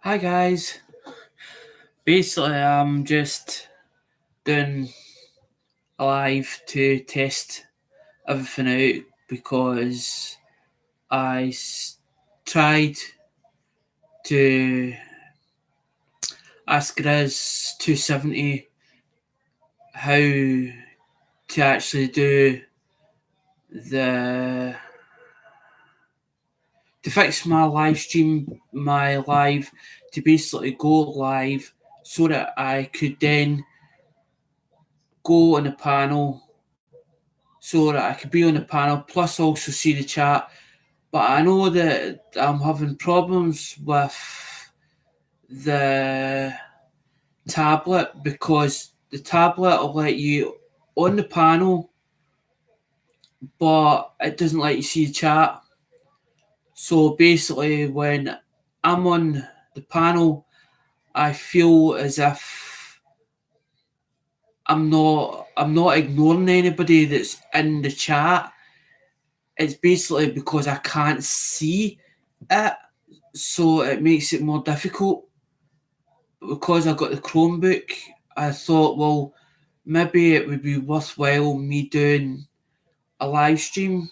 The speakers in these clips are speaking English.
Hi guys. Basically, I'm just doing a live to test everything out because tried to ask Grizz 270 how to actually do the to fix my live stream, my live to basically go live so that I could then go on the panel so that I could be on the panel plus also see the chat. But I know that I'm having problems with the tablet because the tablet will let you on the panel, but it doesn't let you see the chat. So basically, when I'm on the panel, I feel as if I'm not ignoring anybody that's in the chat. It's basically because I can't see it, so it makes it more difficult. Because I got the Chromebook, I thought, well, maybe it would be worthwhile me doing a live stream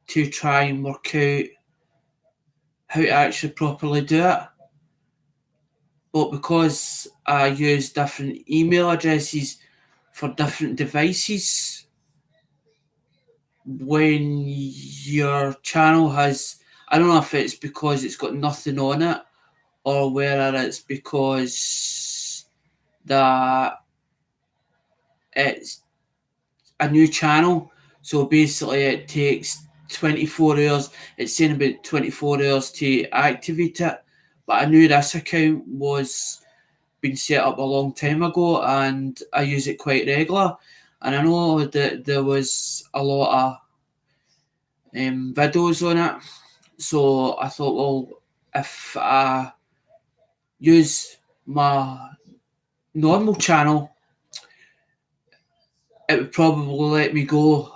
to try and work out how to actually properly do it. But because I use different email addresses for different devices, when your channel has, I don't know if it's because it's got nothing on it or whether it's because that it's a new channel. So basically, it takes 24 hours. It's saying about 24 hours to activate it. But I knew this account was been set up a long time ago and I use it quite regular. And I know that there was a lot of videos on it. So I thought, well, if I use my normal channel, it would probably let me go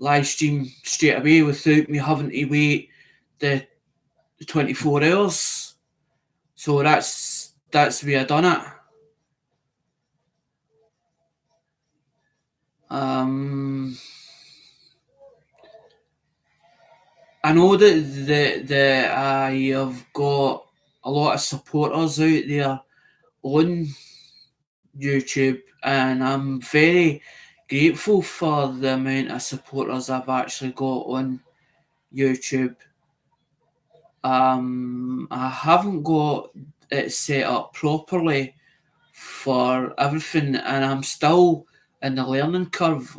live stream straight away without me having to wait the 24 hours. So that's the way I done it. Um, I know that I have got a lot of supporters out there on YouTube, and I'm very grateful for the amount of supporters I've actually got on YouTube. I haven't got it set up properly for everything, and I'm still in the learning curve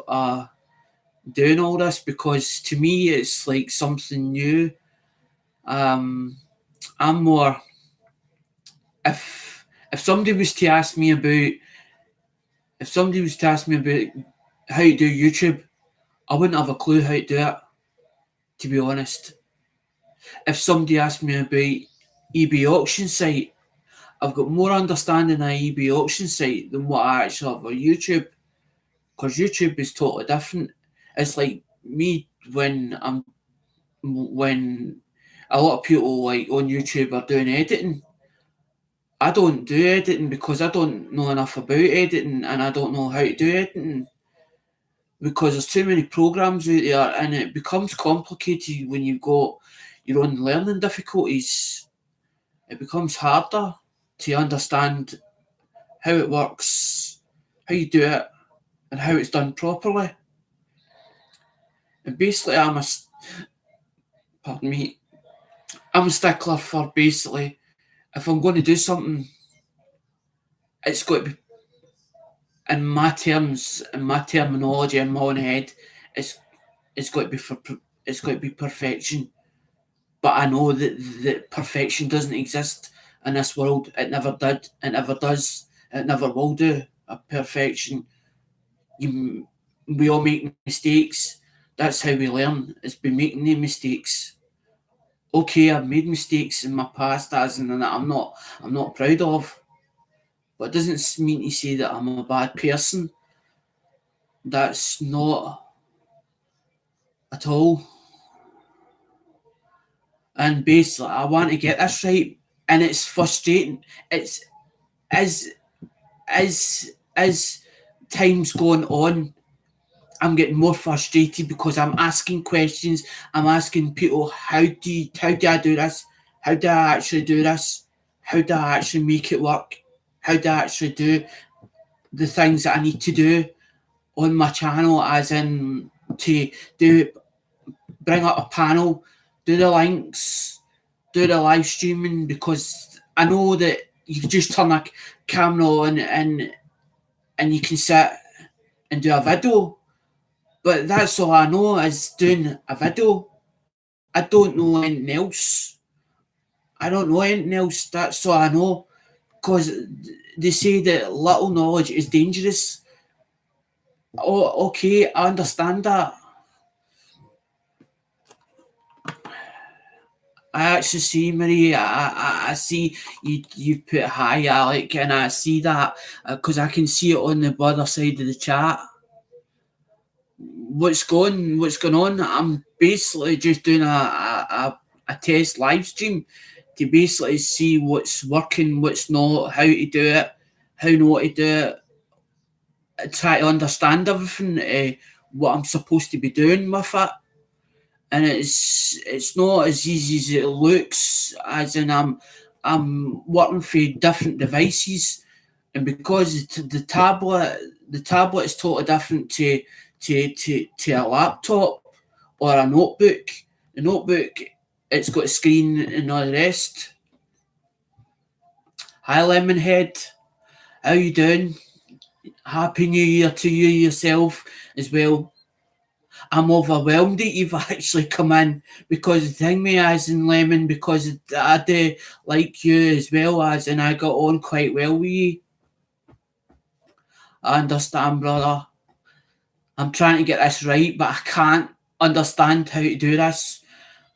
doing all this because to me it's like something new. I'm more if somebody was to ask me about if somebody was to ask me about how to do YouTube, I wouldn't have a clue how to do it, to be honest. If somebody asked me about eBay auction site, I've got more understanding of eBay auction site than what I actually have on YouTube. Because YouTube is totally different. It's like me when a lot of people like on YouTube are doing editing. I don't do editing because I don't know enough about editing and I don't know how to do editing because there's too many programs out there and it becomes complicated when you've got your own learning difficulties. It becomes harder to understand how it works, how you do it, and how it's done properly. And basically, pardon me, I'm a stickler for basically if I'm going to do something, it's got to be in my terms, in my terminology, in my own head. It's it's got to be it's got to be perfection. But I know that perfection doesn't exist in this world. It never did. It never does. It never will do. A perfection. You, we all make mistakes. That's how we learn. It's by making the mistakes. Okay, I've made mistakes in my past, as in that I'm not proud of. But it doesn't mean to say that I'm a bad person. That's not at all. And basically, I want to get this right. and it's frustrating. It's as time's going on, I'm getting more frustrated because I'm asking questions. I'm asking people, how do I do this? How do I actually do this? How do I actually make it work? How do I actually do the things that I need to do on my channel, as in to do bring up a panel, do the links, do the live streaming, because I know that you can just turn a camera on and you can sit and do a video. But that's all I know is doing a video. I don't know anything else. I don't know anything else. That's all I know. Because they say that little knowledge is dangerous. Oh, okay, I understand that. I actually see, Marie. I see you put hi, Alec, and I see that because I can see it on the other side of the chat. What's going on? I'm basically just doing a test live stream to basically see what's working, what's not, how to do it, how not to do it. I try to understand everything, what I'm supposed to be doing with it. And it's not as easy as it looks, as in I'm working for different devices, and because the tablet is totally different to a laptop or a notebook. The notebook, it's got a screen and all the rest. Hi Lemonhead, how you doing? Happy New Year to you yourself as well. I'm overwhelmed that you've actually come in, because the thing me as in Lemon, because I do like you as well, as and I got on quite well with you. I understand, brother. I'm trying to get this right, but I can't understand how to do this.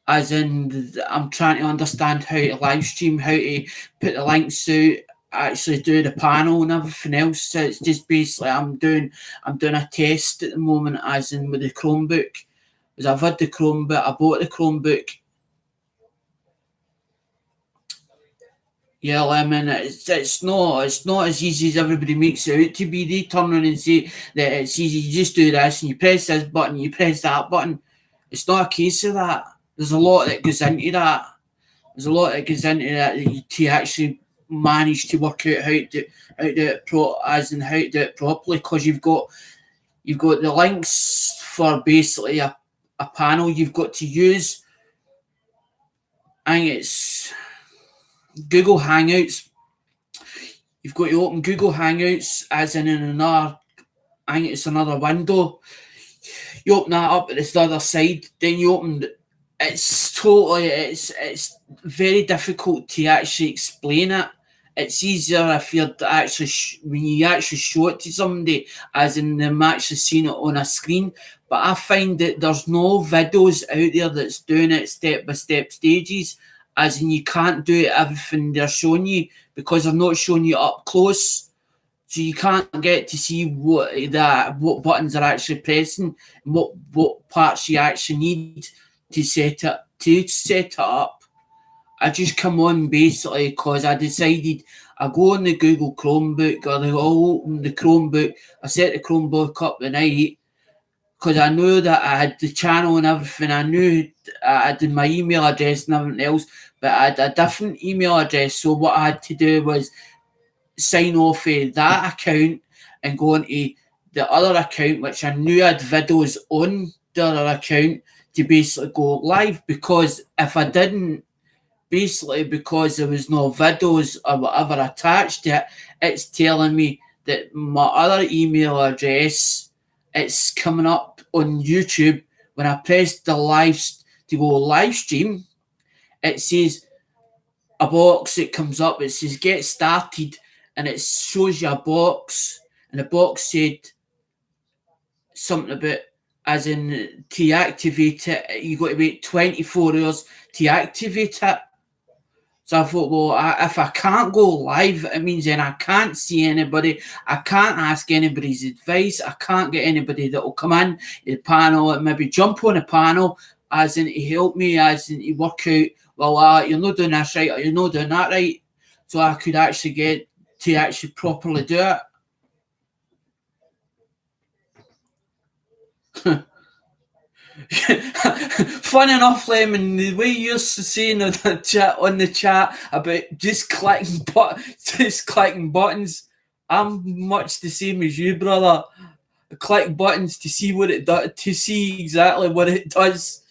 As in, I'm trying to understand how to live stream, how to put the links out, actually do the panel and everything else. So it's just basically I'm doing a test at the moment, as in with the Chromebook. As I've had the Chromebook, I bought the Chromebook. Yeah, Lemon, it's not as easy as everybody makes it out to be. They turn around and say that it's easy. You just do this and you press this button, you press that button. It's not a case of that. There's a lot that goes into that. There's a lot that goes into that to actually manage to work out how to do it as in how to do it properly, because you've got the links for basically a panel you've got to use. I think it's Google Hangouts. You've got to open Google Hangouts as in another, I think it's another window. You open that up at this other side, then you open it's very difficult to actually explain it. It's easier if you're actually when you actually show it to somebody, as in them actually seeing it on a screen. But I find that there's no videos out there that's doing it step by step stages, as in you can't do it everything they're showing you, because they're not showing you up close. So you can't get to see what buttons are actually pressing, and what parts you actually need to set it up. I just come on basically because I decided I go on the Google Chromebook, or I open the Chromebook. I set the Chromebook up the night because I knew that I had the channel and everything. I knew I had my email address and everything else, but I had a different email address. So what I had to do was sign off that account and go into the other account, which I knew had videos on the other account, to basically go live. Because if I didn't, basically because there was no videos or whatever attached to it, it's telling me that my other email address, it's coming up on YouTube. When I press the live to go live stream, it says a box, it comes up, it says get started, and it shows you a box, and the box said something about, as in, to activate it, you got to wait 24 hours to activate it. So I thought, well, if I can't go live, it means then I can't see anybody. I can't ask anybody's advice. I can't get anybody that will come in the panel and maybe jump on a panel, as in to help me, as in to work out well, you're not doing this right, or you're not doing that right, so I could actually get to actually properly do it. Fun enough, Lemon, the way you're saying on the chat about just clicking buttons, I'm much the same as you, brother. I click buttons to see what it does, to see exactly what it does.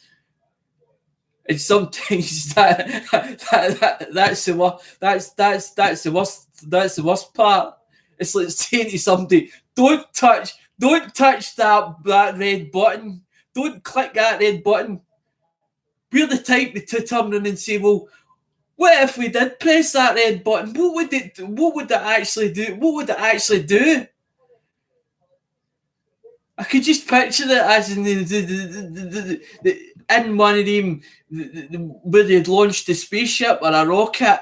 And sometimes that's the worst part. It's like saying to somebody, don't touch that red button. Don't click that red button. We're the type to turn around and say, well, what if we did press that red button? What would it actually do? What would it actually do? I could just picture it as in in one of them where they'd launched a spaceship or a rocket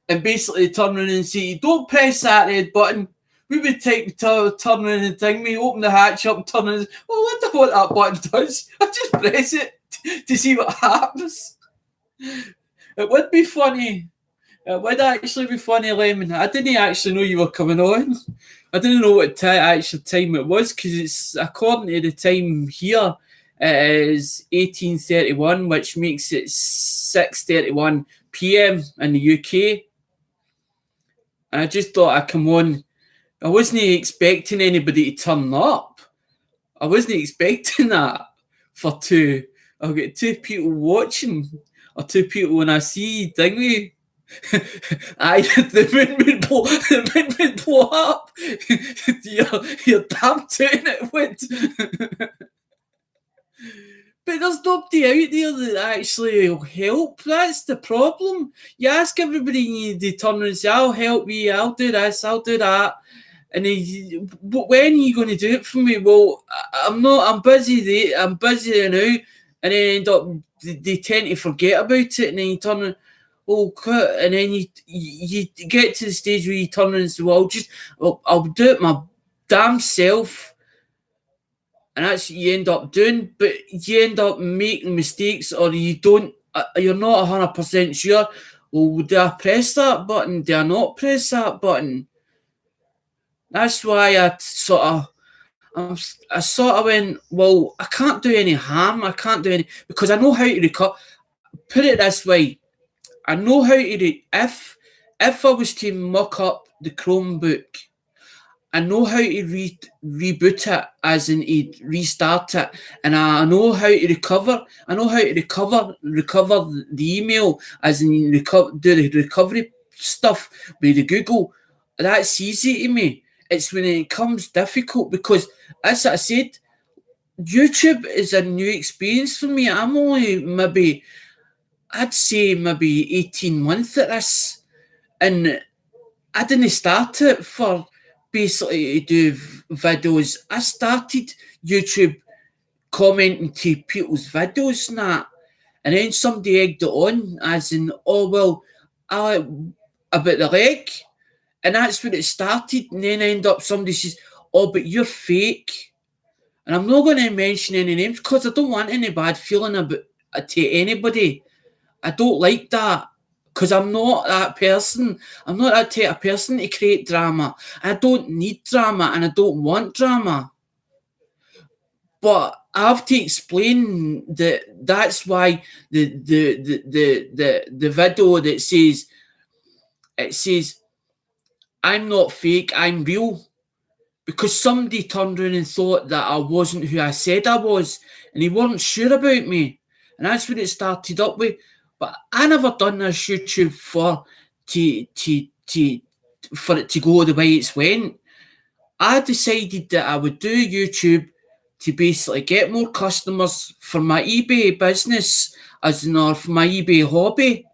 and basically turn around and say, don't press that red button. We would take turn around and thing, we open the hatch up and turn around and say, well, I wonder what that button does. I just press it to see what happens. It would be funny. It would actually be funny, Lemon. I didn't actually know you were coming on. I didn't know what actual time it was because it's according to the time here. It is 18:31, which makes it 6:31 p.m. in the UK. And I just thought I'd come on. I wasn't expecting anybody to turn up. I wasn't expecting that for two. I'll get two people watching or two people when I see thingy. The moon would blow up. You're damn tooting it would. But there's nobody out there that actually will help. That's the problem. You ask everybody, they turn and say, I'll help you, I'll do this, I'll do that. And when are you going to do it for me? Well, I'm busy now. And then end up, they tend to forget about it. And then you turn and, and then you get to the stage where you turn and say, well, I'll do it my damn self. And that's what you end up doing, but you end up making mistakes, or you don't. You're not 100% sure. Well, do I press that button? Do I not press that button? That's why I sort of went. Well, I can't do any harm. I can't do any because I know how to recover. Put it this way, I know how to. If I was to muck up the Chromebook, I know how to reboot it, as in restart it, and I know how to recover. I know how to recover the email, as in do the recovery stuff with the Google. That's easy to me. It's when it comes difficult because, as I said, YouTube is a new experience for me. I'm only I'd say maybe 18 months at this, and I didn't start it for basically to do videos. I started YouTube commenting to people's videos and that, and then somebody egged it on, as in, oh well, about the leg, and that's when it started. And then end up somebody says, oh, but you're fake, and I'm not going to mention any names because I don't want any bad feeling about to anybody. I don't like that. Because I'm not that person. I'm not that type of person to create drama. I don't need drama and I don't want drama. But I have to explain that's why the video that says I'm not fake, I'm real. Because somebody turned around and thought that I wasn't who I said I was, and they weren't sure about me. And that's what it started up with. But I never done this YouTube for it to go the way it's went. I decided that I would do YouTube to basically get more customers for my eBay business, as in, or for my eBay hobby.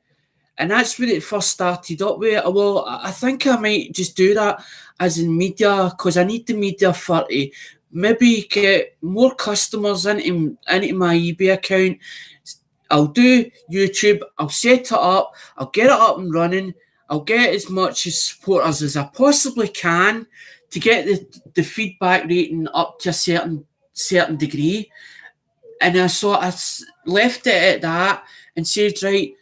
And that's when it first started up with. Well, I think I might just do that as in media, because I need the media for to maybe get more customers into my eBay account. I'll do YouTube, I'll set it up, I'll get it up and running, I'll get as much supporters as I possibly can to get the feedback rating up to a certain degree. And I left it at that and said, right,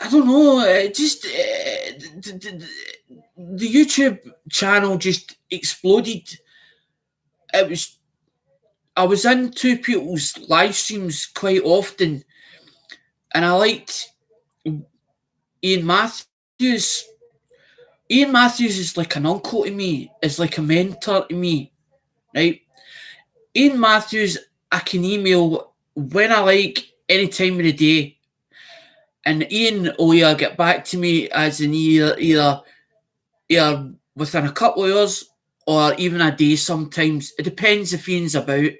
I don't know. The YouTube channel just exploded. It was I was in two people's live streams quite often, and I liked Ian Matthews. Ian Matthews is like an uncle to me, is like a mentor to me, right? Ian Matthews, I can email when I like, any time of the day, and Ian will either get back to me as in either within a couple of hours or even a day sometimes. It depends if Ian's about.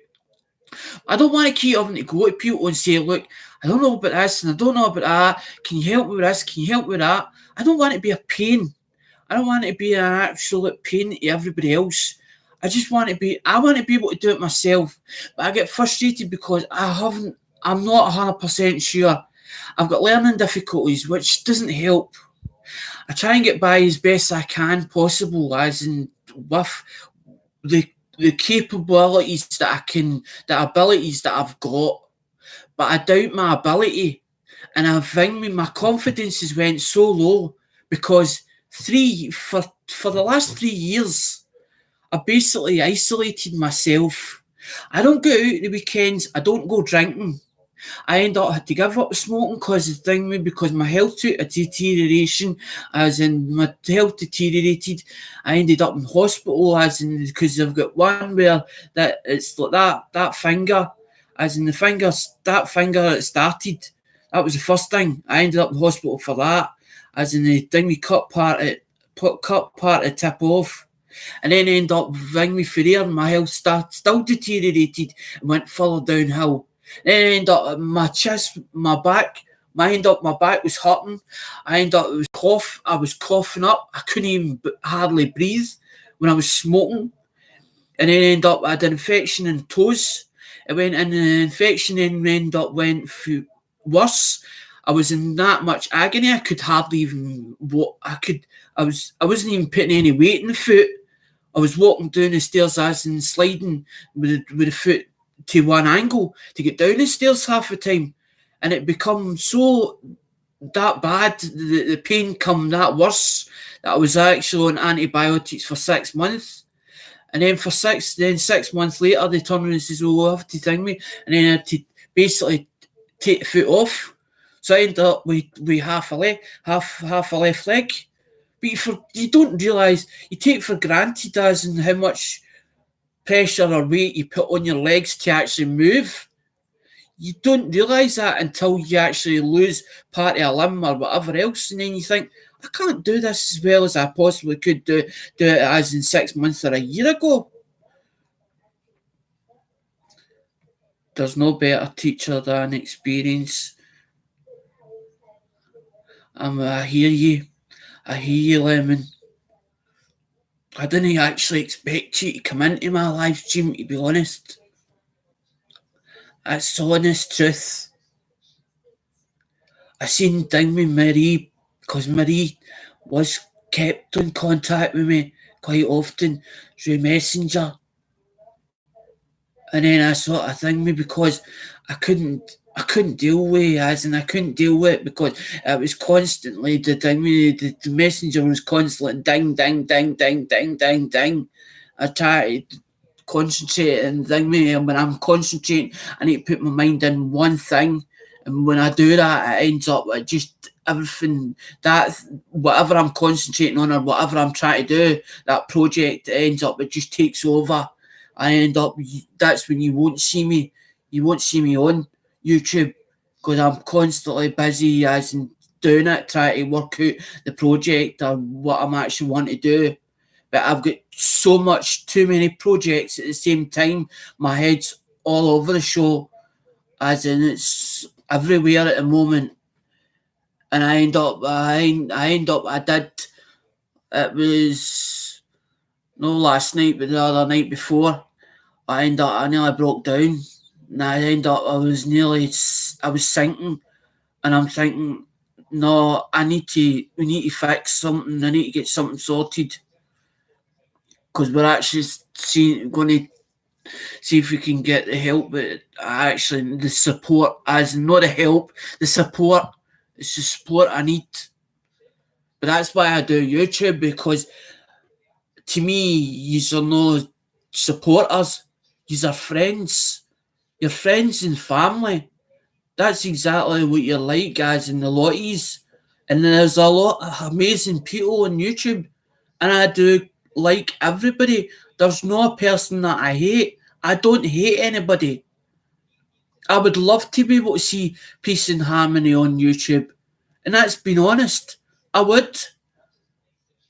I don't want to keep having to go to people and say, look, I don't know about this and I don't know about that. Can you help me with this? Can you help me with that? I don't want to be a pain. I don't want to be an absolute pain to everybody else. I want to be able to do it myself. But I get frustrated because I'm not 100% sure. I've got learning difficulties, which doesn't help. I try and get by as best I can possible, as in with the capabilities the abilities that I've got. But I doubt my ability. And my confidence has went so low because for the last 3 years, I basically isolated myself. I don't go out the weekends. I don't go drinking. I end up had to give up smoking because my health took a deterioration, as in my health deteriorated. I ended up in hospital, as in because I've got one where that it's like that finger, as in that finger that started. That was the first thing. I ended up in hospital for that, as in the thing we cut part of tip off. And then end up ring me for there, and my health still deteriorated and went further downhill. Then I end up my chest, my back. My back was hurting. I was coughing up. I couldn't even hardly breathe when I was smoking. And then end up I had an infection in toes. It went in the infection and went through worse. I was in that much agony. I could hardly even walk. I wasn't even putting any weight in the foot. I was walking down the stairs as in sliding with the foot to one angle to get down the stairs half the time. And it become so that bad, the pain come that worse, that I was actually on antibiotics for 6 months. And then 6 months later, they turned around and says, "Oh, we'll have to thing me." And then I had to basically take the foot off. So I ended up with half a left leg. But you don't realise, you take for granted as in how much pressure or weight you put on your legs to actually move. You don't realise that until you actually lose part of a limb or whatever else, and then you think, I can't do this as well as I possibly could do it as in 6 months or a year ago. There's no better teacher than experience. I hear you, Lemon. I didn't actually expect you to come into my live stream, to be honest. That's the honest truth. I seen thing with Marie, because Marie was kept in contact with me quite often through Messenger. And then I sort of thing me because I couldn't deal with it, as in I couldn't deal with it because it was constantly the messenger was constantly ding, ding, ding, ding, ding, ding, ding. I try to concentrate and thing me, and when I'm concentrating, I need to put my mind in one thing. And when I do that, it ends up with just everything that whatever I'm concentrating on or whatever I'm trying to do, that project ends up, it just takes over. I end up, that's when you won't see me on YouTube because I'm constantly busy as in doing it, trying to work out the project or what I'm actually want to do. But I've got too many projects at the same time. My head's all over the show, as in it's everywhere at the moment. And it was no last night, but the other night before, I nearly broke down. And I was sinking, and I'm thinking, no, we need to fix something. I need to get something sorted, because we're actually going to see if we can get the help, but actually the support, as not the help, the support It's the support I need. But that's why I do YouTube, because to me, yous are no supporters. Yous are friends. You're friends and family. That's exactly what you're like, guys, in the lotties. And there's a lot of amazing people on YouTube. And I do like everybody. There's no person that I hate. I don't hate anybody. I would love to be able to see peace and harmony on YouTube. And that's being honest. I would.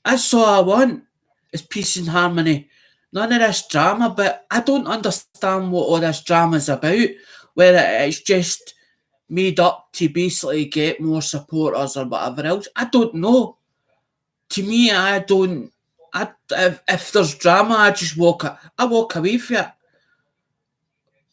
That's all I want, is peace and harmony. None of this drama, but I don't understand what all this drama is about. Whether it's just made up to basically get more supporters or whatever else. I don't know. To me, I don't. If there's drama, I walk away from it.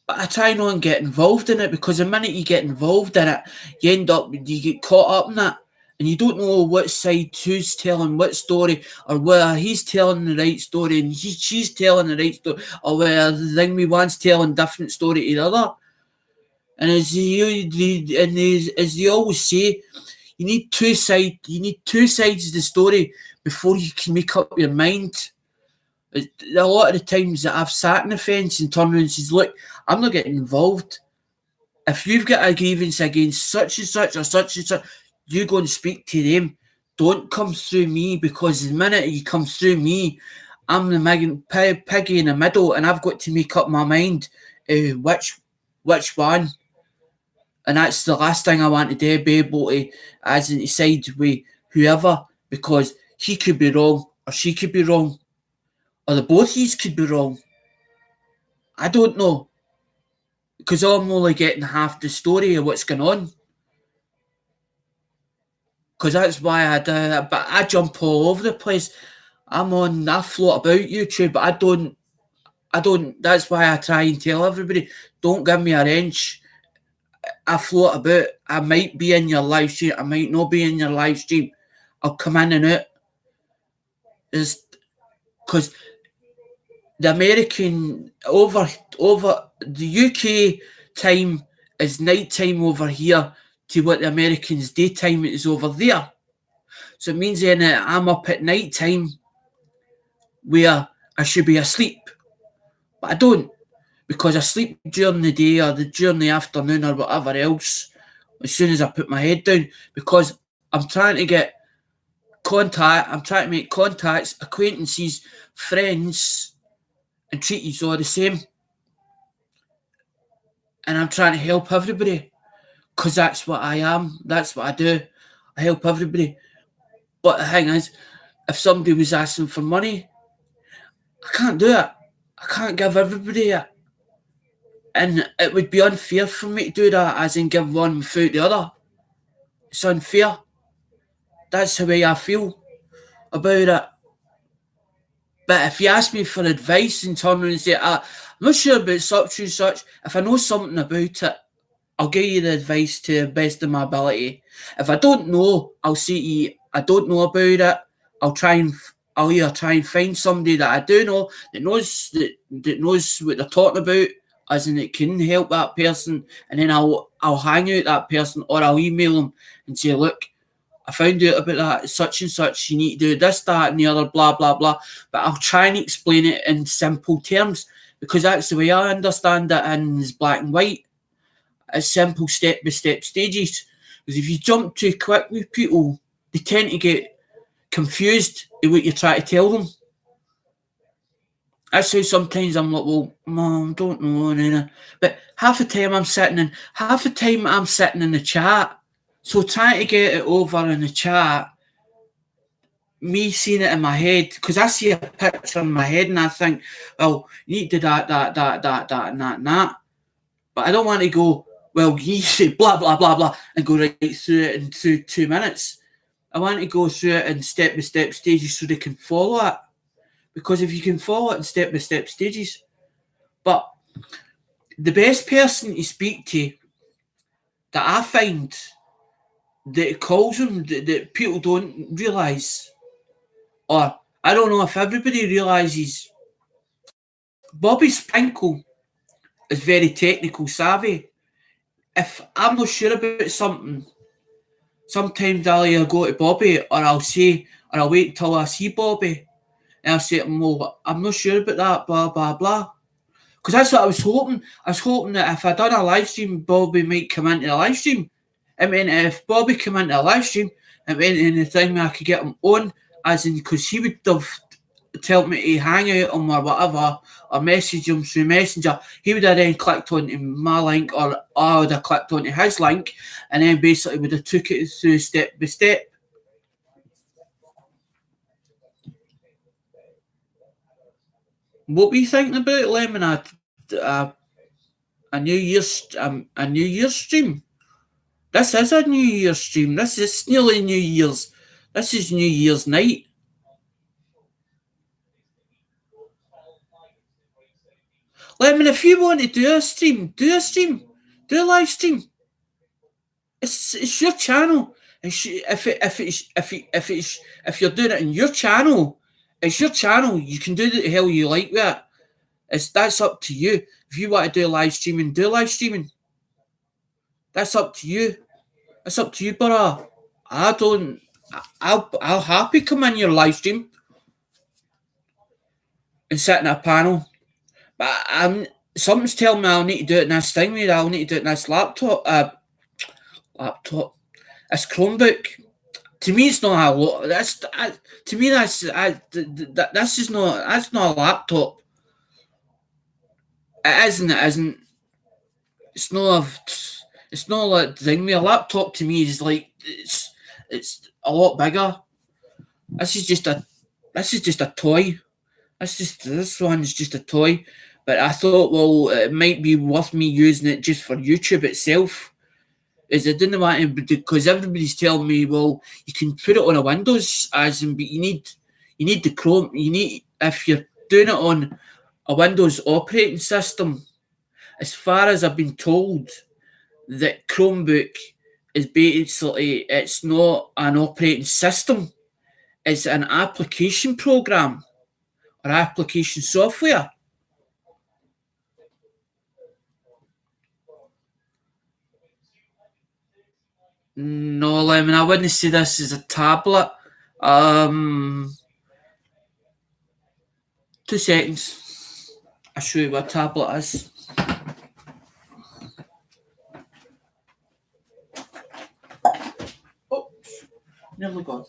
But I try not and get involved in it, because the minute you get involved in it, you get caught up in it, and you don't know what side who's telling what story, or whether he's telling the right story and she's telling the right story, or whether the thing we one's telling different story to the other. And as they always say, you need two sides of the story before you can make up your mind. A lot of the times that I've sat in the fence and turned around and says, look, I'm not getting involved. If you've got a grievance against such and such or such and such, you go and speak to them. Don't come through me, because the minute you come through me, I'm the piggy in the middle, and I've got to make up my mind which one. And that's the last thing I want to do, be able to, as in, decide with whoever, because he could be wrong or she could be wrong, or the both of you could be wrong. I don't know, because I'm only getting half the story of what's going on. Because that's why I do that. But I jump all over the place. I float about YouTube, but I don't. That's why I try and tell everybody, don't give me a wrench. I float about. I might be in your live stream. I might not be in your live stream. I'll come in and out. Is because the American over the UK time is night time over here to what the Americans' daytime is over there. So it means then that I'm up at night time where I should be asleep, but I don't, because I sleep during the day or during the afternoon or whatever else as soon as I put my head down, because I'm trying to get contact, I'm trying to make contacts, acquaintances, friends, and treat you all the same. And I'm trying to help everybody, because that's what I am, that's what I do. I help everybody. But the thing is, if somebody was asking for money, I can't do it. I can't give everybody it. And it would be unfair for me to do that, as in give one without the other. It's unfair. That's the way I feel about it. But if you ask me for advice and turn around and say, I'm not sure about such and such, if I know something about it, I'll give you the advice to the best of my ability. If I don't know, I'll say to you, I don't know about it. I'll either try and find somebody that I do know, that knows what they're talking about, as in it can help that person, and then I'll hang out that person, or I'll email them and say, look, I found out about that, such and such, you need to do this, that, and the other, blah, blah, blah. But I'll try and explain it in simple terms, because that's the way I understand it, and it's black and white. It's simple step-by-step stages. Because if you jump too quick with people, they tend to get confused with what you try to tell them. That's how sometimes I'm like, well, Mom, don't know. But half the time I'm sitting in the chat. So trying to get it over in the chat, me seeing it in my head, because I see a picture in my head and I think, well, you need to do that, and that. But I don't want to go, well, you say blah, blah, blah, blah, and go right through it in 2 minutes. I want to go through it in step-by-step stages so they can follow it. Because if you can follow it in step-by-step stages. But the best person to speak to that I find that calls them that people don't realise, or I don't know if everybody realises, Bobby Sprinkle is very technical savvy. If I'm not sure about something, Sometimes I'll either go to Bobby or I'll wait until I see Bobby and I'll say to him, well, I'm not sure about that, blah, blah, blah. Because that's what I was hoping. I was hoping that if I done a live stream, Bobby might come into the live stream. I mean, if Bobby came into the live stream, I mean, anything I could get him on, as in, because he would have told me to hang out him or whatever, or message him through Messenger. He would have then clicked onto my link, or I would have clicked onto his link, and then basically would have took it through step by step. What were you thinking about, Lemon? A New Year's stream? This is a New Year's stream. This is nearly New Year's. This is New Year's night. Lemon, if you want to do a stream. Do a live stream. It's your channel. If you're doing it in your channel, it's your channel. You can do the hell you like with it. That's up to you. If you want to do live streaming, do live streaming. That's up to you. It's up to you, brother. I'll happy come in your live stream and sit in a panel. But something's telling me I'll need to do it in this thing, mate. I'll need to do it in this laptop. This Chromebook. To me, it's not a lot. That's not a laptop. It isn't. It's not like thing. A laptop to me is like it's a lot bigger. This is just a toy. This one's just a toy. But I thought, well, it might be worth me using it just for YouTube itself. Is I didn't want to, because everybody's telling me, well, you can put it on a Windows, but you need the Chrome. If you're doing it on a Windows operating system, as far as I've been told, that Chromebook is basically, it's not an operating system, it's an application program or application software. No, Lemon, I wouldn't say this is a tablet. 2 seconds. I'll show you what a tablet is. Oh, nearly gone.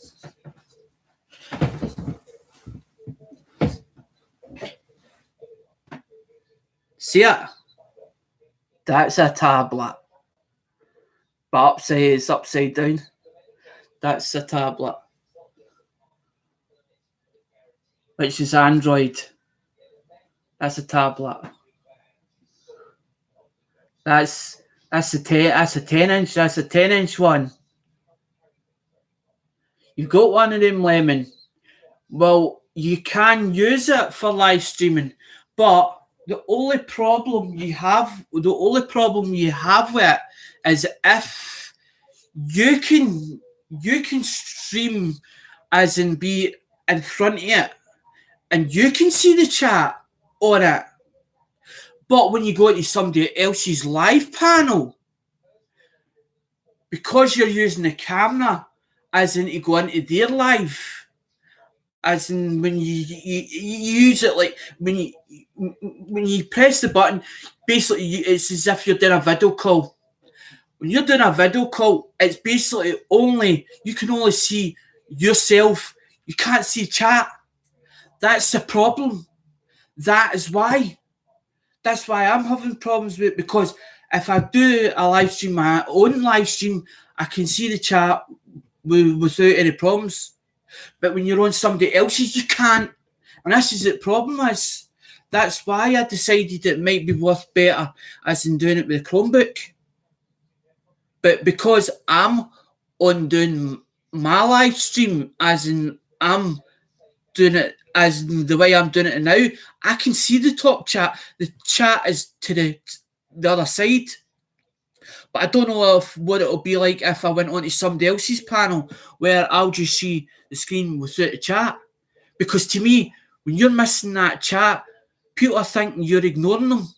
See it? That's a tablet. But it's upside down. That's a tablet. Which is Android. That's a tablet. That's a 10-inch. That's a 10-inch one. You've got one of them, Lemon. Well, you can use it for live streaming, but the only problem you have with it is if you can stream, as in be in front of it, and you can see the chat on it. But when you go into somebody else's live panel, because you're using the camera, as in to go into their live, as in when you use it, like when you press the button, basically it's as if you're doing a video call. When you're doing a video call, it's basically you can only see yourself. You can't see chat. That's the problem. That's why I'm having problems with it, because if I do a live stream, my own live stream, I can see the chat without any problems. But when you're on somebody else's, you can't. And this is the problem is. That's why I decided it might be worth better as in doing it with a Chromebook. But because I'm on doing my live stream, as in I'm doing it as in the way I'm doing it now, I can see the top chat. The chat is to the other side. But I don't know what it'll be like if I went onto somebody else's panel where I'll just see the screen without the chat. Because to me, when you're missing that chat, people are thinking you're ignoring them.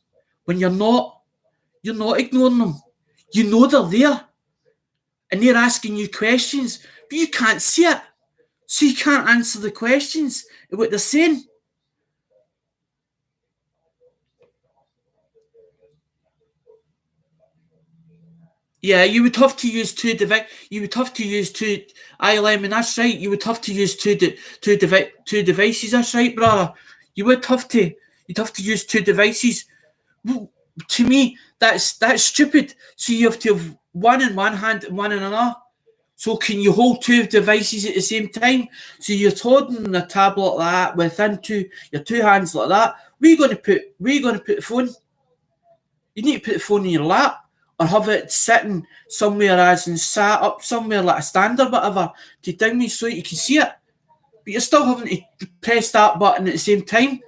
When you're not ignoring them. You know they're there. and they're asking you questions, but you can't see it. So you can't answer the questions, what they're saying. Yeah, you would have to use two devices. You would have to use two. Aye, Lemon, that's right. You would have to use two devices. That's right, brother. You would have to. You'd have to use two devices. Well, to me, that's stupid. So you have to have one in one hand and one in another. So can you hold two devices at the same time? So you're holding a tablet like that within your two hands like that. Where you going to put? Where you going to put the phone? You need to put the phone in your lap or have it sitting somewhere as in sat up somewhere like a stand or whatever to down me so you can see it. But you're still having to press that button at the same time.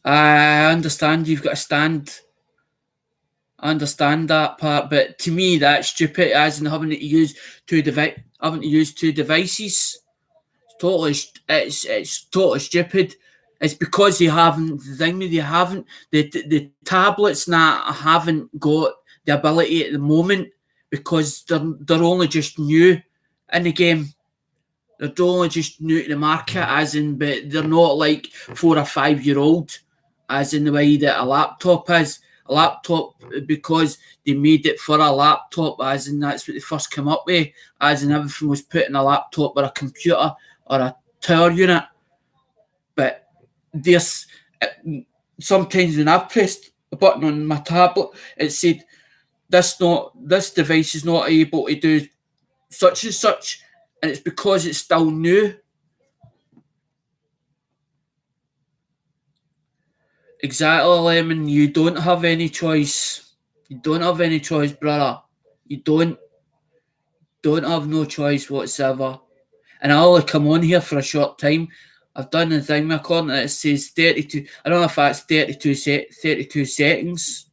I understand you've got to stand. I understand that part, but to me that's stupid as in having to use two devices. It's totally stupid. It's because they haven't the tablets now haven't got the ability at the moment because they're only just new in the game. They're only just new to the market, as in, but they're not like 4 or 5 year old, as in the way that a laptop is. A laptop because they made it for a laptop, as in that's what they first came up with, as in everything was put in a laptop or a computer or a tower unit. But this sometimes when I've pressed a button on my tablet, it said this device is not able to do such and such, and it's because it's still new. Exactly, Lemon. You don't have any choice. You don't have any choice, brother. You don't have no choice whatsoever. And I only come on here for a short time. I've done the thing according to it says 32. I don't know if that's 32 seconds.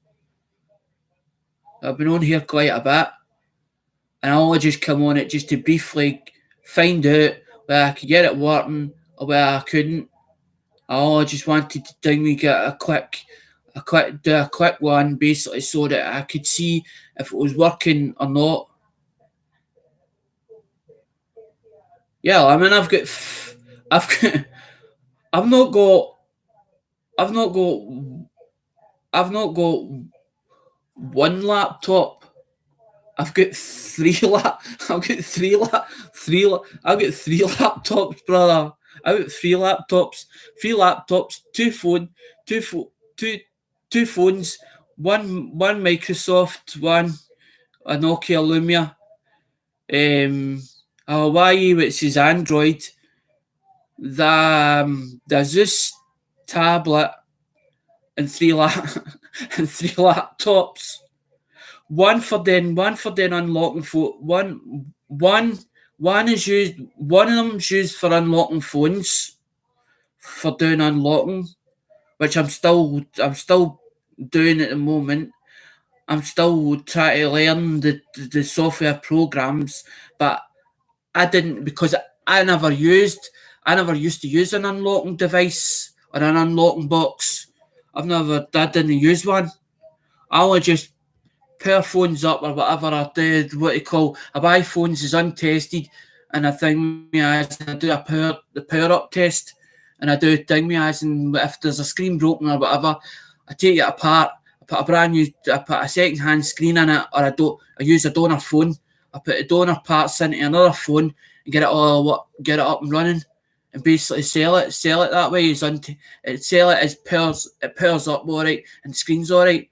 I've been on here quite a bit. And I only just come on it just to briefly find out where I could get it working or where I couldn't. I just wanted to get do a quick one basically so that I could see if it was working or not. Yeah, I mean I've got, I've not got, I've not got, I've not got one laptop. I've got I've got I've got three laptops, brother. I've got three laptops, two phone, two phones, one Microsoft, one a Nokia Lumia, a Hawaii which is Android, the Zeus tablet, and and three laptops. One for then unlocking one is used. One of them's used for unlocking phones, for doing unlocking, which I'm still doing at the moment. I'm still trying to learn the software programs, but I didn't because I never used to use an unlocking device or an unlocking box. I didn't use one. I only just pair phones up or whatever I did, what you call, I buy phones is untested and I think me as I do the power up test and I do thing me as and if there's a screen broken or whatever, I take it apart, I put a second hand screen in it or I use a donor phone, I put the donor parts into another phone and get it up and running and basically sell it that way. Sell it as it powers up alright and the screen's alright,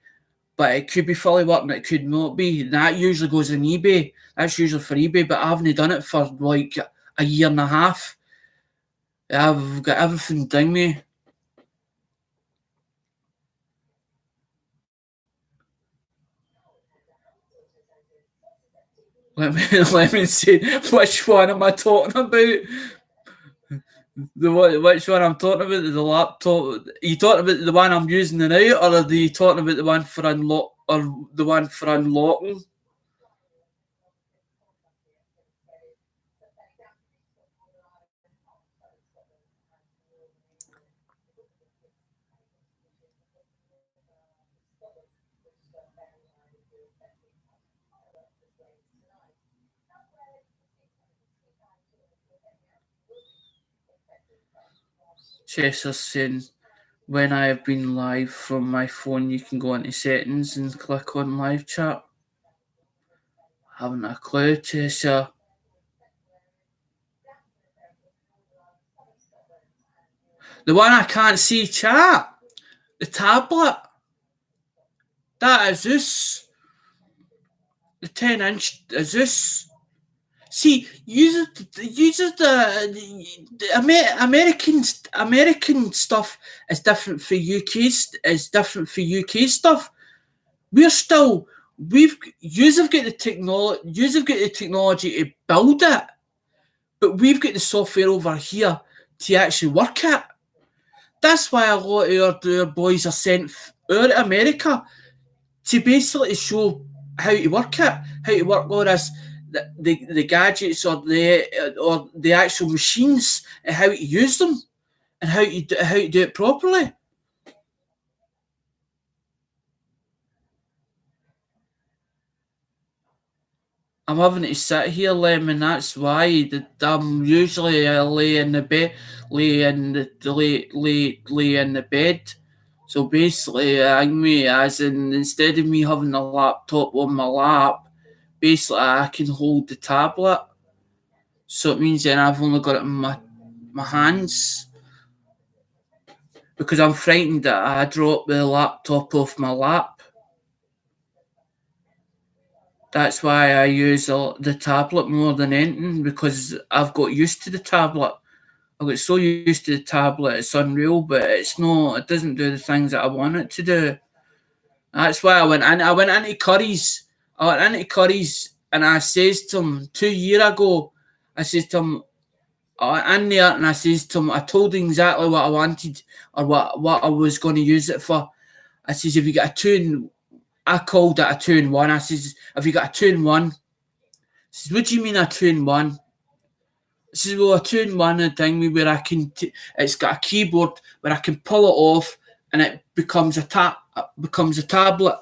but it could be fully working, it could not be. That usually goes on eBay. That's usually for eBay, but I haven't done it for like a year and a half. I've got everything done me. Let me see which one am I talking about? Which one I'm talking about? The laptop. Are you talking about the one I'm using now, or are you talking about the one for unlock or the one for unlocking? Chesser's saying, when I have been live from my phone, you can go into settings and click on live chat. Haven't a clue, Chesser. The one I can't see chat. The tablet. That is this. The 10-inch is this. See, American stuff is different for UK stuff. We've got the technology to build it, but we've got the software over here to actually work it. That's why a lot of our boys are sent out to America to basically show how to work it, how to work all this, the gadgets or the actual machines, and how to use them, and how to do it properly. I'm having to sit here, Lemon. That's why I'm usually lay in the bed. So basically, as in, instead of me having a laptop on my lap, basically I can hold the tablet. So it means then I've only got it in my hands, because I'm frightened that I drop the laptop off my lap. That's why I use the tablet more than anything, because I've got used to the tablet. I got so used to the tablet, it's unreal, but it's not. It doesn't do the things that I want it to do. That's why I went into Curry's. And I says to him 2 years ago, I says to him, in there, and I says to him, I told him exactly what I wanted, or what I was going to use it for. I says, if you got a 2-in-1, I called it a 2-in-1. I says, have you got a 2-in-1? He says, what do you mean a 2-in-1? I says, well, a 2-in-1 thing where I can, it's got a keyboard where I can pull it off and it becomes a tablet.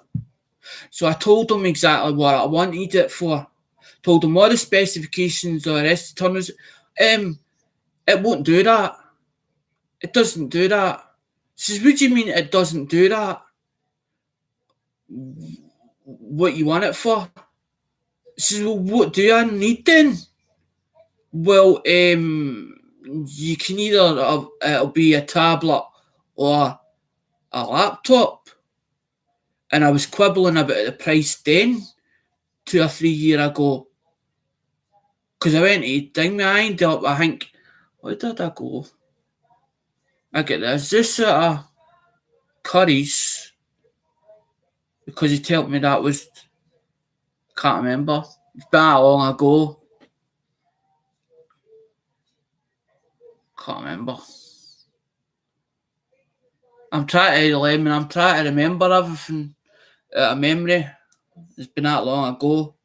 So I told him exactly what I wanted it for. Told him all the specifications or the rest of the it won't do that. It doesn't do that. He says, what do you mean it doesn't do that? What you want it for? He says, well, what do I need then? Well, you can either it'll be a tablet or a laptop. And I was quibbling about the price then, 2 or 3 years ago. Because I went to thing, I ended up, I think, where did I go? I get this. This Curry's, because he told me that was, can't remember. It's been that long ago. Can't remember. I'm trying to remember everything out of memory. It's been that long ago.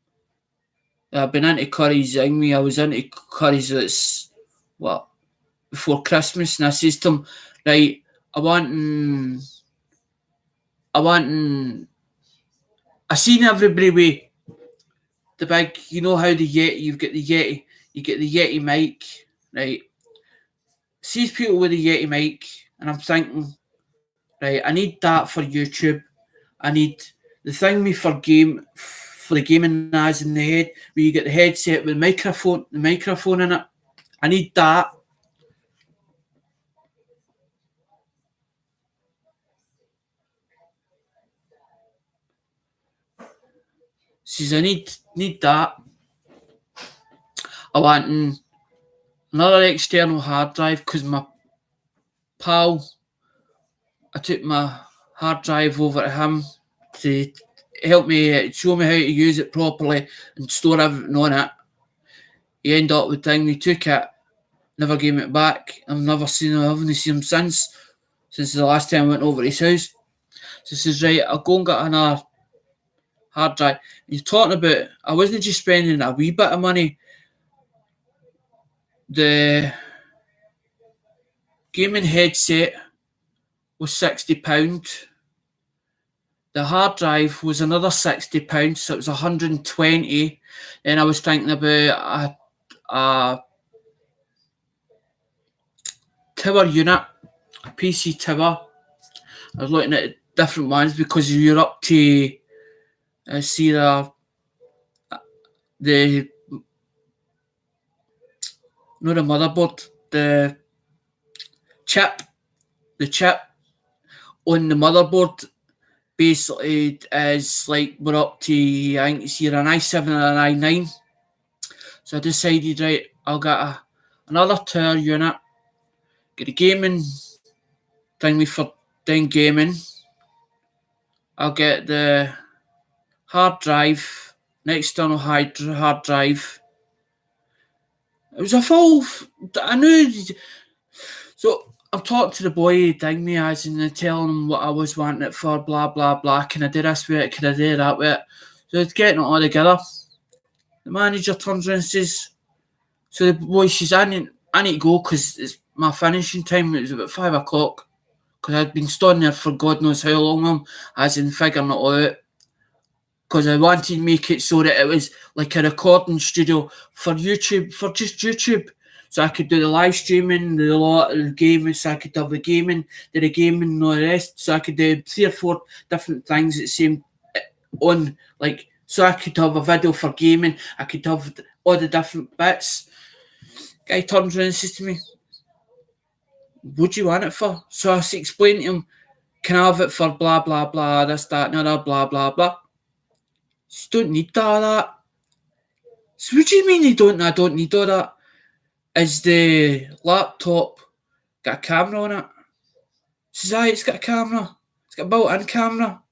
I've been into Curry's. I was into Curry's. It's before Christmas, and I says to him, right, I seen everybody with the big, you know how the Yeti, you get the Yeti mic, right? Sees people with the Yeti mic, and I'm thinking, right, I need that for YouTube. I need the thing for the gaming as in the head, where you get the headset with the microphone in it. I need that. Says I need that. I want another external hard drive, because my pal, I took my hard drive over to him to help me, show me how to use it properly and store everything on it. He ended up with thing, he took it, never gave it back. I haven't seen him since the last time I went over to his house. So he says, right, I'll go and get another hard drive. He's talking about, I wasn't just spending a wee bit of money. The gaming headset was £60. The hard drive was another £60, so it was 120. Then I was thinking about a tower unit, PC tower. I was looking at different ones because you're up to see the not the motherboard, the chip on the motherboard basically is like we're up to, I think it's either an i7 or an i9. So I decided, right, I'll get another tower unit, get a gaming thingy for doing gaming. I'll get the hard drive, an external hard drive. It was a full, I knew, so I'm talking to the boy, ding me as and telling him what I was wanting it for, blah, blah, blah. Can I do this with it? Can I do that with it? So it's getting it all together. The manager turns around and says, so the boy says, I need to go because it's my finishing time. It was about 5 o'clock because I'd been stood there for God knows how long, as in figuring it all out. Because I wanted to make it so that it was like a recording studio for YouTube, for just YouTube. So I could do the live streaming, the lot of the gaming, so I could have the gaming, do the gaming and all the rest. So I could do 3 or 4 different things at the same on, like, so I could have a video for gaming, I could have all the different bits. Guy turns around and says to me, what do you want it for? So I explained to him, can I have it for blah, blah, blah, this, that, and other, blah, blah, blah. You don't need all that. So what do you mean I don't need all that? Is the laptop got a camera on it? Says, aye, it's got a camera. It's got a built-in camera.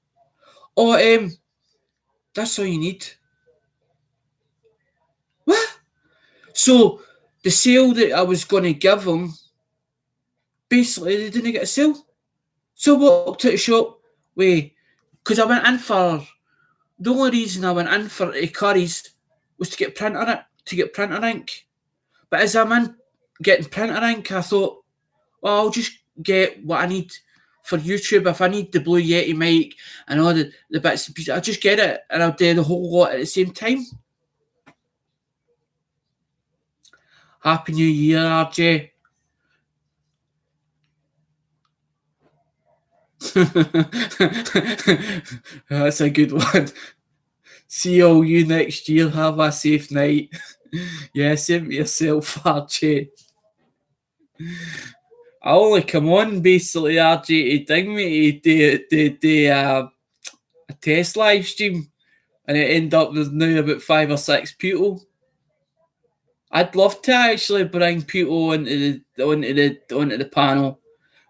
Oh, that's all you need. What? So the sale that I was going to give them, basically they didn't get a sale. So I walked to the shop, because I went in for, the only reason I went in for Curry's was to get printer ink. But as I'm in getting printer ink, I thought, well, I'll just get what I need for YouTube. If I need the Blue Yeti mic and all the bits and pieces, I'll just get it and I'll do the whole lot at the same time. Happy New Year, RJ. That's a good one. See all you next year. Have a safe night. Yeah, same to yourself, RJ. I only come on basically, RJ, to ding me to do a test live stream, and it ended up there's now about 5 or 6 people. I'd love to actually bring people onto the panel.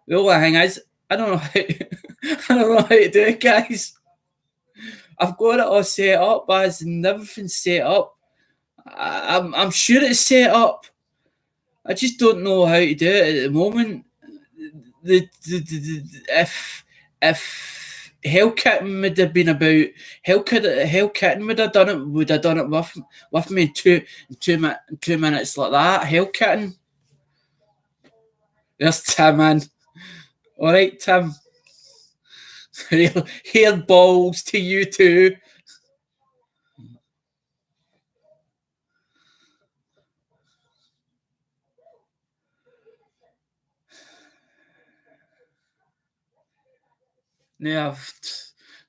The only thing is, I don't know how to do it, guys. I've got it all set up, as and everything's set up. I'm sure it's set up. I just don't know how to do it at the moment. If Hellkitten would have been about, Hellkitten would have done it with me in 2 minutes like that. Hellkitten. There's Tim, man. All right, Tim. Hair balls to you too. No, I've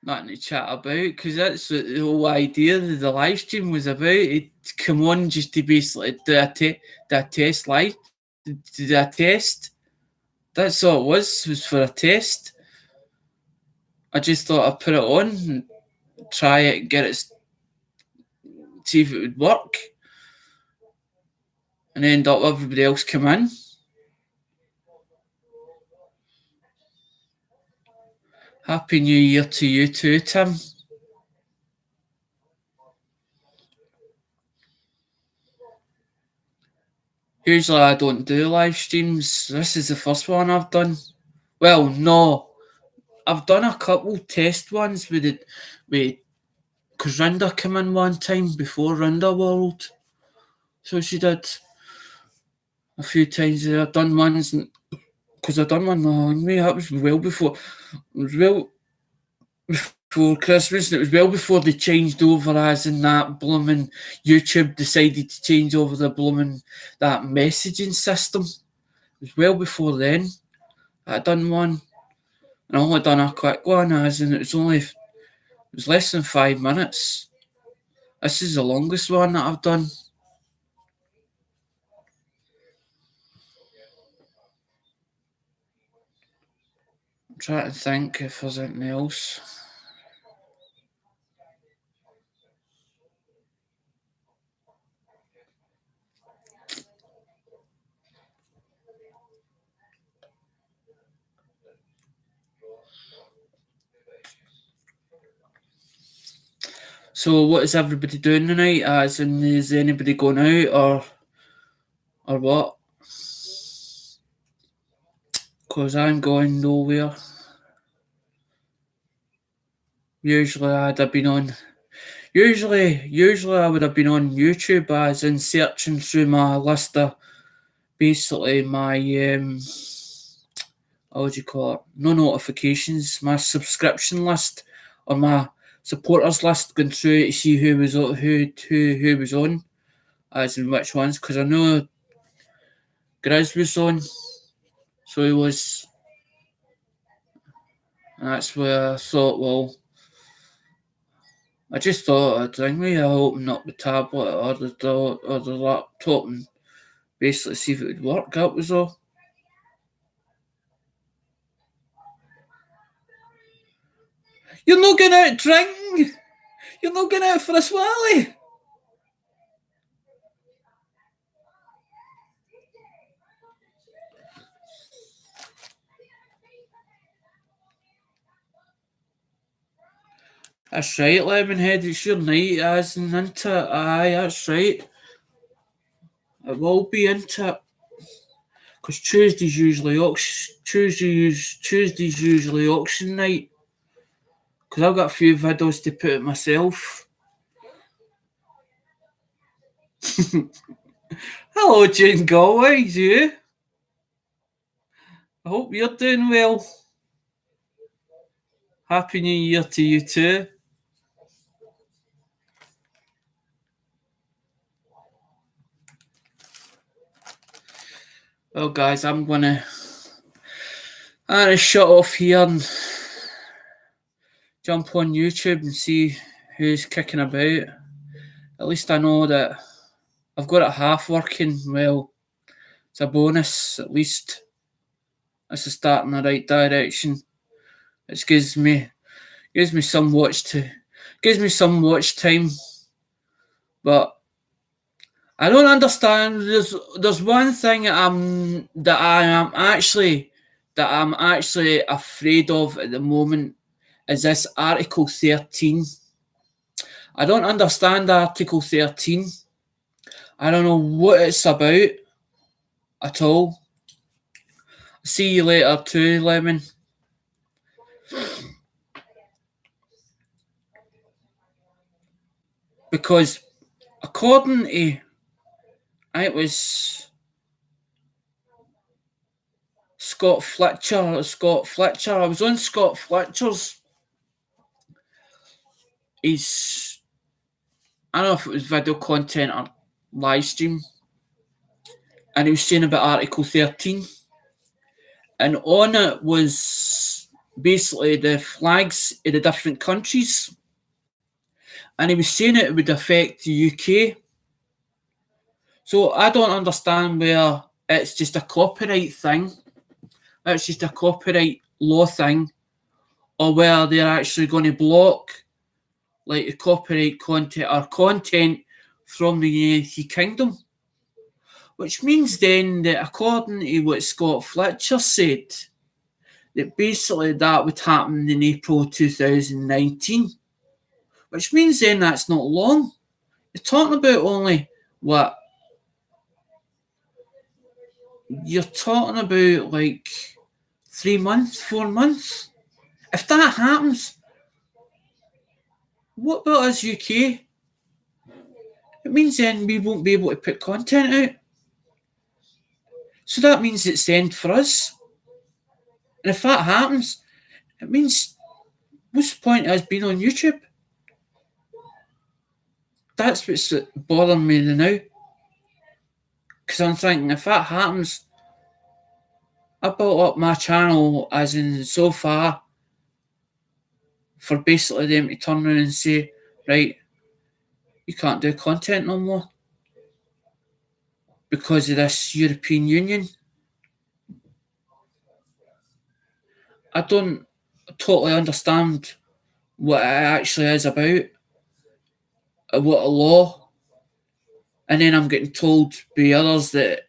nothing to chat about because that's what the whole idea of the live stream was about. It come on just to basically do a test live, do a test. That's all it was for a test. I just thought I'd put it on and try it, get it, see if it would work, and end up everybody else come in. Happy New Year to you too, Tim. Usually I don't do live streams. This is the first one I've done. Well, no. I've done a couple test ones because Rinda came in one time before Rinda World. So she did a few times. I've done ones because I've done one on me. That was well before. It was well before Christmas, and it was well before they changed over, as in that blooming YouTube decided to change over the blooming that messaging system. It was well before then. I done one, and I only done a quick one, as in it was less than 5 minutes. This is the longest one that I've done. I'm trying to think if there's anything else. So what is everybody doing tonight? As in, is anybody going out or what? Because I'm going nowhere. Usually I would have been on YouTube, as in searching through my list of basically my what would you call it? No notifications, my subscription list or my supporters list, going through to see who was on, as in which ones, because I know Grizz was on, so he was, and that's where I thought, well, I just thought I'd open up the tablet or the laptop and basically see if it would work. That was all. You're not going out drinking. You're not going out for a swally. That's right, Lemonhead. It's your night, as in into it. Aye, that's right. It will be into it. Because Tuesday's usually auction night. Because I've got a few videos to put it myself. Hello, Jane Galway. You? I hope you're doing well. Happy New Year to you too. Well, guys, I'm gonna shut off here and jump on YouTube and see who's kicking about. At least I know that I've got it half working. Well, it's a bonus. At least it's a start in the right direction. It gives me some watch time. But I don't understand. There's one thing I'm actually afraid of at the moment, is this Article 13. I don't understand Article 13. I don't know what it's about at all. See you later too, Lemon. Because according to, it was Scott Fletcher. I was on Scott Fletcher's. I don't know if it was video content or live stream, and he was saying about Article 13. And on it was basically the flags of the different countries. And he was saying it would affect the UK. So I don't understand where it's just a copyright thing. It's just a copyright law thing. Or where they're actually going to block like the copyright content or content from the United Kingdom. Which means then that according to what Scott Fletcher said, that basically that would happen in April 2019. Which means then that's not long. You're talking about only, what? You're talking about like 3 months, 4 months. If that happens, what about us UK? It means then we won't be able to put content out. So that means it's the end for us. And if that happens, it means, what's the point of us being on YouTube? That's what's bothering me now. Because I'm thinking, if that happens, I built up my channel as in so far for basically them to turn around and say, right, you can't do content no more because of this European Union. I don't totally understand what it actually is about, what a law, and then I'm getting told by others that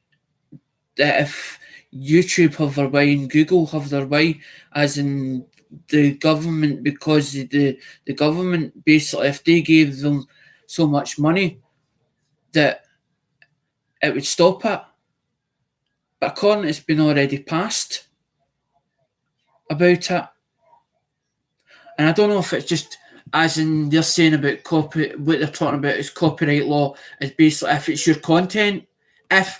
if YouTube have their way and Google have their way, as in the government, because the government basically, if they gave them so much money, that it would stop it. But according it's been already passed about it. And I don't know if it's just as in they're saying about copy, what they're talking about is copyright law is basically if it's your content, if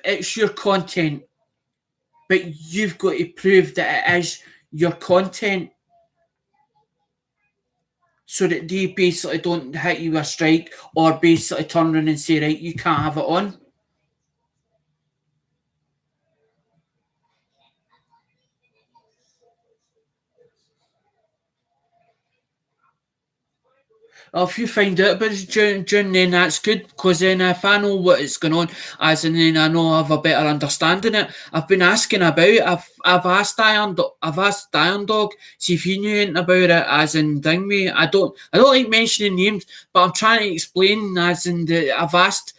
it's your content, but you've got to prove that it is your content so that they basically don't hit you with a strike or basically turn around and say, right, you can't have it on. Well, if you find out about it June, then that's good, because then if I know what is going on, as in then I know I have a better understanding it. I've been asking about it. I've asked Iron Dog, see if he knew anything about it, as in ding me. I don't like mentioning names, but I'm trying to explain, as in I've asked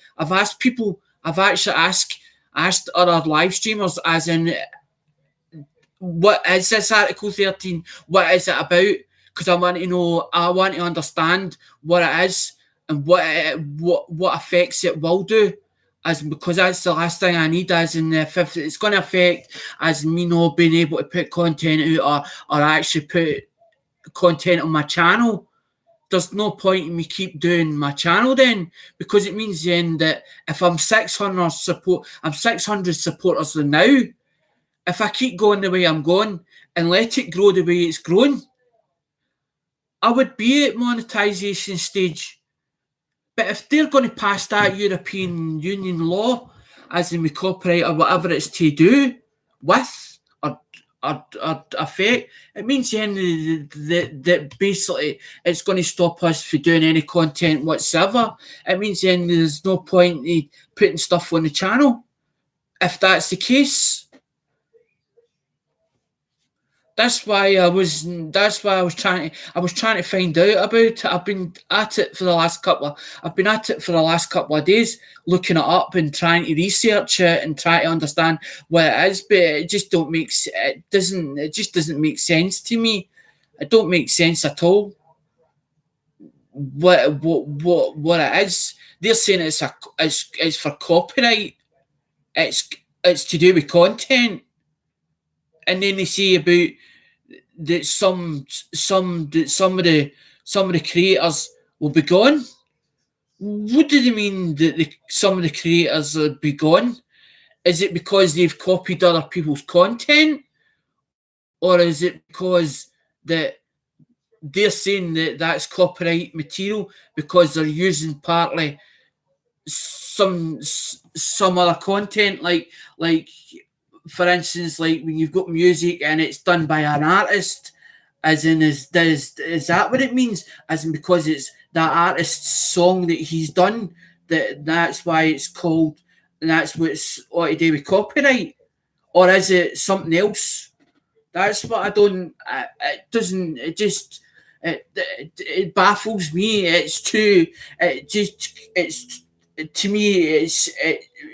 people, I've actually asked other live streamers, as in what is this Article 13? What is it about? Because I want to know, I want to understand what it is and what effects it will do. As because that's the last thing I need, as in if it's going to affect, as in me not being able to put content out or actually put content on my channel. There's no point in me keep doing my channel then, because it means then that if I'm 600 supporters now, if I keep going the way I'm going and let it grow the way it's growing, I would be at monetisation stage. But if they're going to pass that European Union law, as in with copyright or whatever it's to do with or affect, it means then that basically it's going to stop us from doing any content whatsoever. It means then there's no point in putting stuff on the channel. If that's the case, That's why I was. That's why I was trying. I was trying to find out about it. I've been at it for the last couple. I've been at it for the last couple of days, looking it up and trying to research it and try to understand what it is. But it just don't make. It doesn't. It just doesn't make sense to me. It don't make sense at all. What it is? They're saying it's for copyright. It's to do with content, and then they say about that some of the creators will be gone. What do they mean that some of the creators will be gone? Is it because they've copied other people's content, or is it because that they're saying that that's copyright material because they're using partly some other content, like for instance, like when you've got music and it's done by an artist, as in is that what it means? As in because it's that artist's song that he's done, that's why it's called, and that's what's ought to do with copyright, or is it something else? That's what I don't. It doesn't. It just. It baffles me. It's too. It just. It's to me.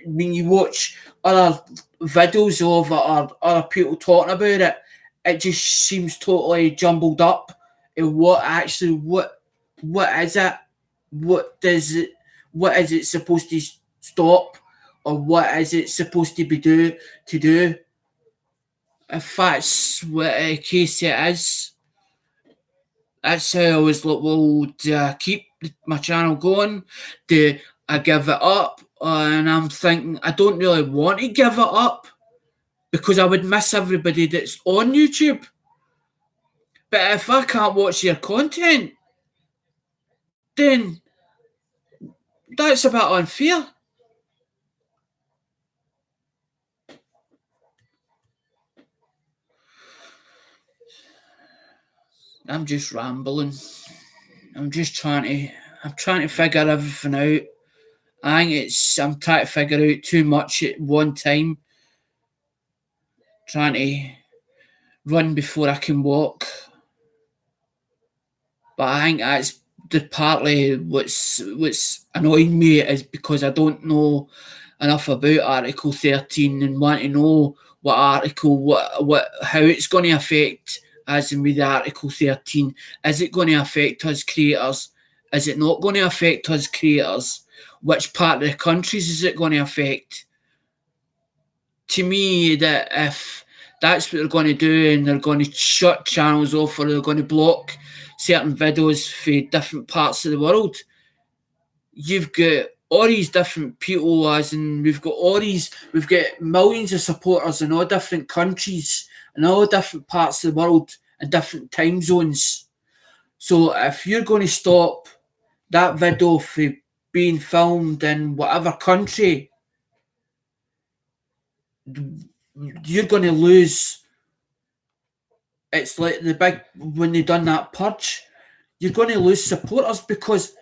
When you watch other videos of it or other people talking about it, it just seems totally jumbled up. And what is it? What does it? What is it supposed to stop, or what is it supposed to be to do? If that's what case it is, that's how I was like, well, do I keep my channel going? Do I give it up? And I'm thinking, I don't really want to give it up because I would miss everybody that's on YouTube. But if I can't watch your content, then that's a bit unfair. I'm just rambling. I'm trying to figure everything out. I'm trying to figure out too much at one time. Trying to run before I can walk. But I think that's the partly what's annoying me is because I don't know enough about Article 13 and want to know what how it's going to affect, as in with Article 13. Is it going to affect us creators? Is it not going to affect us creators? Which part of the countries is it going to affect? To me, that if that's what they're going to do and they're going to shut channels off or they're going to block certain videos for different parts of the world, you've got all these different people, as in we've got millions of supporters in all different countries and all different parts of the world and different time zones. So if you're going to stop that video from being filmed in whatever country, you're going to lose. It's like the big when they done that purge, you're going to lose supporters because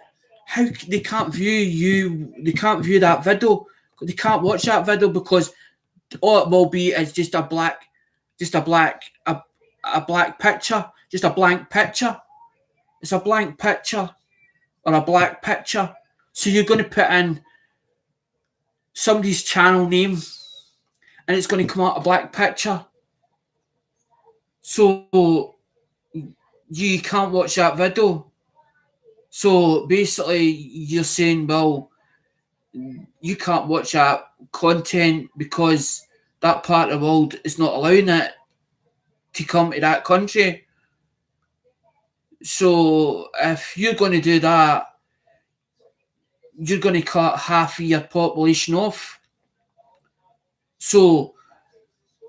how they can't view you, they can't view that video, they can't watch that video because all it will be is just a black picture, just a blank picture. It's a blank picture or a black picture. So you're going to put in somebody's channel name and it's going to come out a black picture. So you can't watch that video. So basically you're saying, well, you can't watch that content because that part of the world is not allowing it to come to that country. So if you're going to do that, you're going to cut half of your population off. So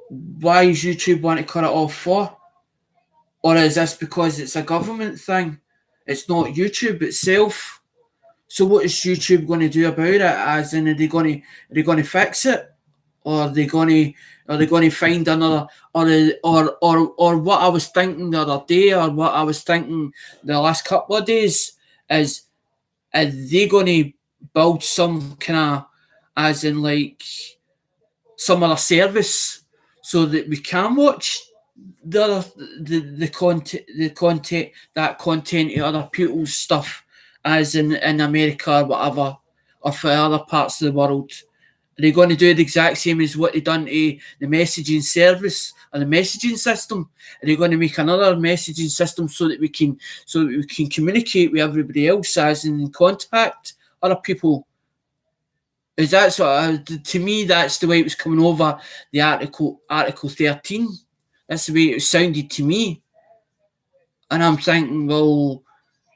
why is YouTube want to cut it off for? Or is this because it's a government thing? It's not YouTube itself. So what is YouTube going to do about it? As in, are they going to fix it, or are they going to find another, or what I was thinking the other day, or what I was thinking the last couple of days is, are they going to build some kind of, as in like some other service, so that we can watch the content of other people's stuff, as in America or whatever, or for other parts of the world? Are they going to do the exact same as what they done to the messaging service or the messaging system? Are they going to make another messaging system so that we can communicate with everybody else, as in contact other people? Is that sort of, to me, that's the way it was coming over the Article 13. That's the way it sounded to me. And I'm thinking, well,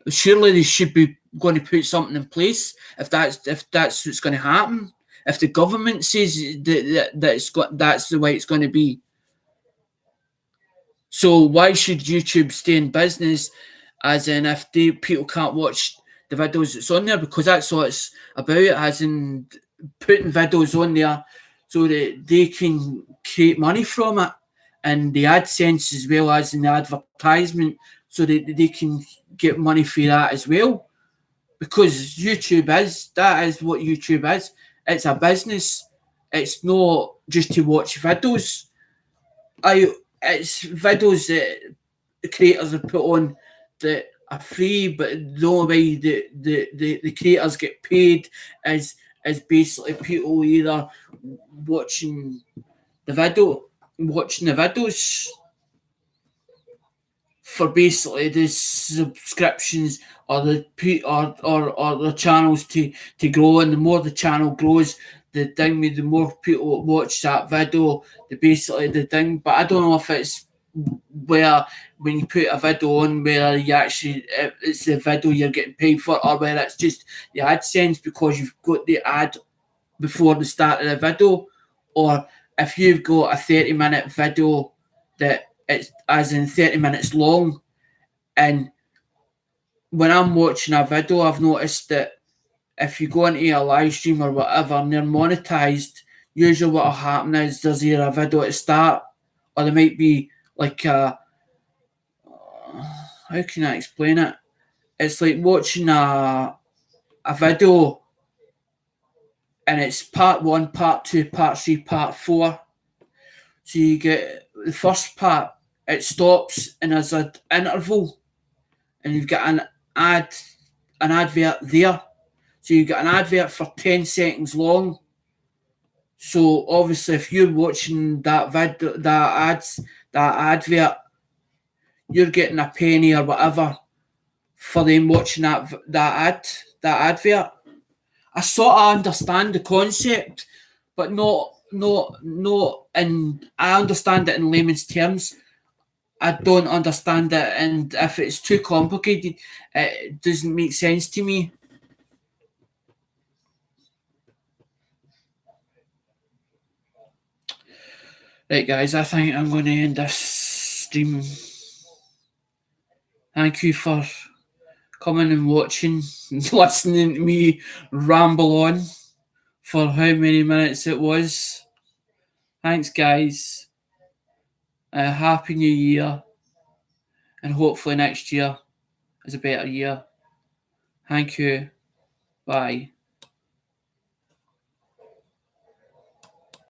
surely they should be going to put something in place if that's what's going to happen. If the government says that that's the way it's going to be. So why should YouTube stay in business, as in if people can't watch the videos that's on there, because that's what it's about, as in putting videos on there so that they can create money from it, and the AdSense as well as in the advertisement, so that they can get money for that as well. Because that is what YouTube is. It's a business. It's not just to watch videos. It's videos that the creators have put on that are free, but the only way the creators get paid is basically people either watching the videos for basically the subscriptions or the channels to grow, and the more the channel grows, the more people watch that video, the thing. But I don't know if it's where when you put a video on where you actually it's the video you're getting paid for, or whether it's just the AdSense because you've got the ad before the start of the video, or if you've got a 30-minute video that it's as in 30 minutes long. And when I'm watching a video, I've noticed that if you go into a live stream or whatever and they're monetized, usually what will happen is there's either a video at the start, or there might be like how can I explain it? It's like watching a video and it's part one, part two, part three, part four. So you get the first part, it stops and there's an interval, and you've got an advert there. So you get an advert for 10 seconds long. So obviously, if you're watching that advert, you're getting a penny or whatever for them watching that advert. I sort of understand the concept, but not, and I understand it in layman's terms. I don't understand it, and if it's too complicated, it doesn't make sense to me. Right, guys, I think I'm going to end this stream. Thank you for coming and watching, listening to me ramble on for how many minutes it was. Thanks, guys. Happy New Year, and hopefully next year is a better year. Thank you. Bye.